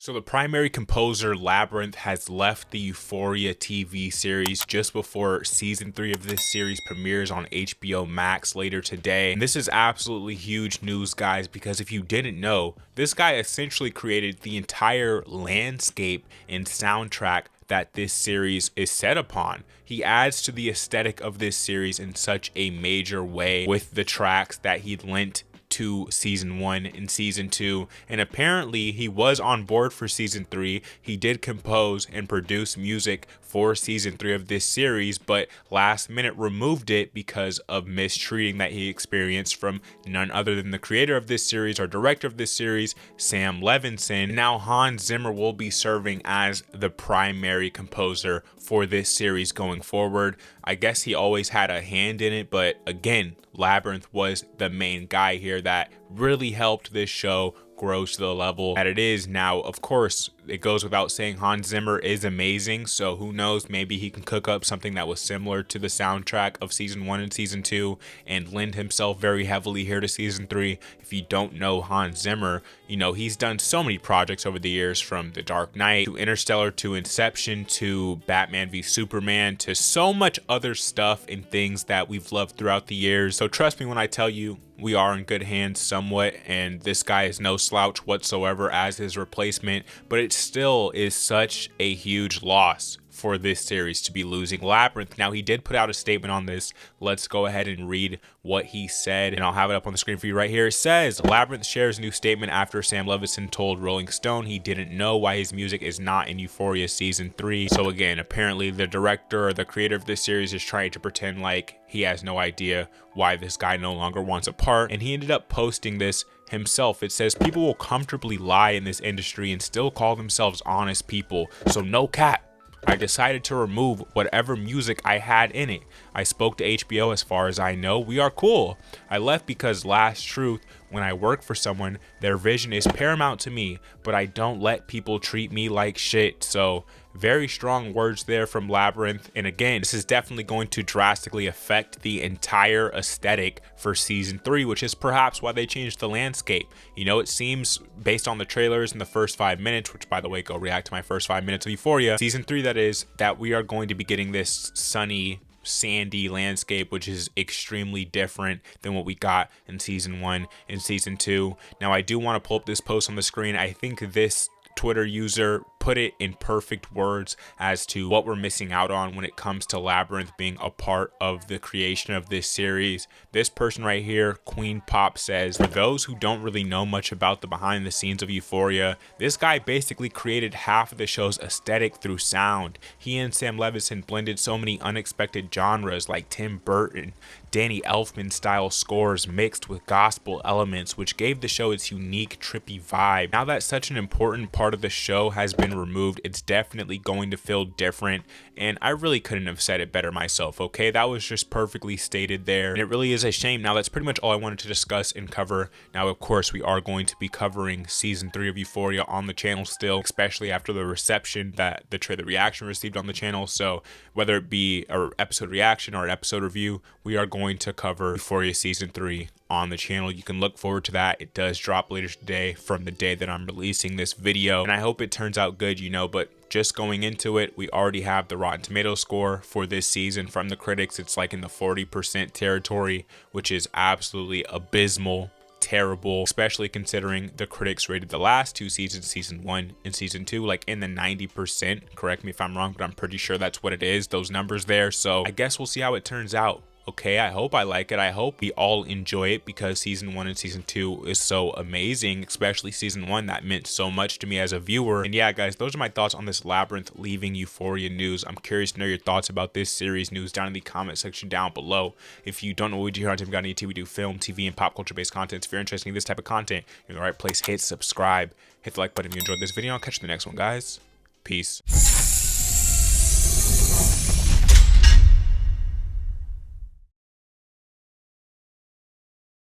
So the primary composer, Labrinth, has left the Euphoria TV series just before season 3 of this series premieres on HBO Max later today. And this is absolutely huge news, guys, because if you didn't know, this guy essentially created the entire landscape and soundtrack that this series is set upon. He adds to the aesthetic of this series in such a major way with the tracks that he lent to season 1 and season 2, and apparently he was on board for season 3. He did compose and produce music for season 3 of this series, but last minute removed it because of mistreating that he experienced from none other than the creator of this series or director of this series, Sam Levinson. Now Hans Zimmer will be serving as the primary composer for this series going forward. I guess he always had a hand in it, but again, Labrinth was the main guy here that really helped this show grow to the level that it is now. Of course, it goes without saying Hans Zimmer is amazing, so who knows, maybe he can cook up something that was similar to the soundtrack of season 1 and season 2 and lend himself very heavily here to season 3. If you don't know Hans Zimmer, you know, he's done so many projects over the years, from The Dark Knight to Interstellar to Inception to Batman v Superman to so much other stuff and things that we've loved throughout the years. So trust me when I tell you, we are in good hands somewhat, and this guy is no slouch whatsoever as his replacement, but it still is such a huge loss for this series to be losing Labrinth. Now, he did put out a statement on this. Let's go ahead and read what he said, and I'll have it up on the screen for you right here. It says, Labrinth shares a new statement after Sam Levinson told Rolling Stone he didn't know why his music is not in Euphoria season 3. So again, apparently the director or the creator of this series is trying to pretend like he has no idea why this guy no longer wants a part, and he ended up posting this himself. It says, people will comfortably lie in this industry and still call themselves honest people, so no cap. I decided to remove whatever music I had in it. I spoke to HBO. As far as I know, we are cool. I left because last truth, when I work for someone, their vision is paramount to me, but I don't let people treat me like shit. So very strong words there from Labrinth. And again, this is definitely going to drastically affect the entire aesthetic for season 3, which is perhaps why they changed the landscape. You know, it seems based on the trailers in the first 5 minutes, which by the way, go react to my first 5 minutes of Euphoria, season 3 that is, that we are going to be getting this sunny, sandy landscape, which is extremely different than what we got in season 1 and season 2. Now, I do want to pull up this post on the screen. I think this Twitter user put it in perfect words as to what we're missing out on when it comes to Labrinth being a part of the creation of this series. This person right here, Queen Pop, says, for those who don't really know much about the behind the scenes of Euphoria, this guy basically created half of the show's aesthetic through sound. He and Sam Levinson blended so many unexpected genres like Tim Burton, Danny Elfman style scores mixed with gospel elements, which gave the show its unique trippy vibe. Now that such an important part of the show has been removed, it's definitely going to feel different, and I really couldn't have said it better myself. Okay, that was just perfectly stated there, and it really is a shame. Now, that's pretty much all I wanted to discuss and cover. Now, of course, we are going to be covering season 3 of Euphoria on the channel still, especially after the reception that the trailer reaction received on the channel. So whether it be an episode reaction or an episode review, we are going to cover Euphoria season 3 on the channel. You can look forward to that. It does drop later today from the day that I'm releasing this video, and I hope it turns out good, you know. But just going into it, we already have the Rotten Tomatoes score for this season from the critics. It's like in the 40% territory, which is absolutely abysmal, terrible, especially considering the critics rated the last 2 seasons, season 1 and season 2, like in the 90%. Correct me if I'm wrong, but I'm pretty sure that's what it is, those numbers there. So I guess we'll see how it turns out. Okay, I hope I like it. I hope we all enjoy it, because season 1 and season 2 is so amazing, especially season 1. That meant so much to me as a viewer. And yeah, guys, those are my thoughts on this Labrinth leaving Euphoria news. I'm curious to know your thoughts about this series news down in the comment section down below. If you don't know what we do here on Demigod TV, we do film, TV, and pop culture based content. If you're interested in this type of content, you're in the right place. Hit subscribe, hit the like button if you enjoyed this video. I'll catch you in the next one, guys. Peace.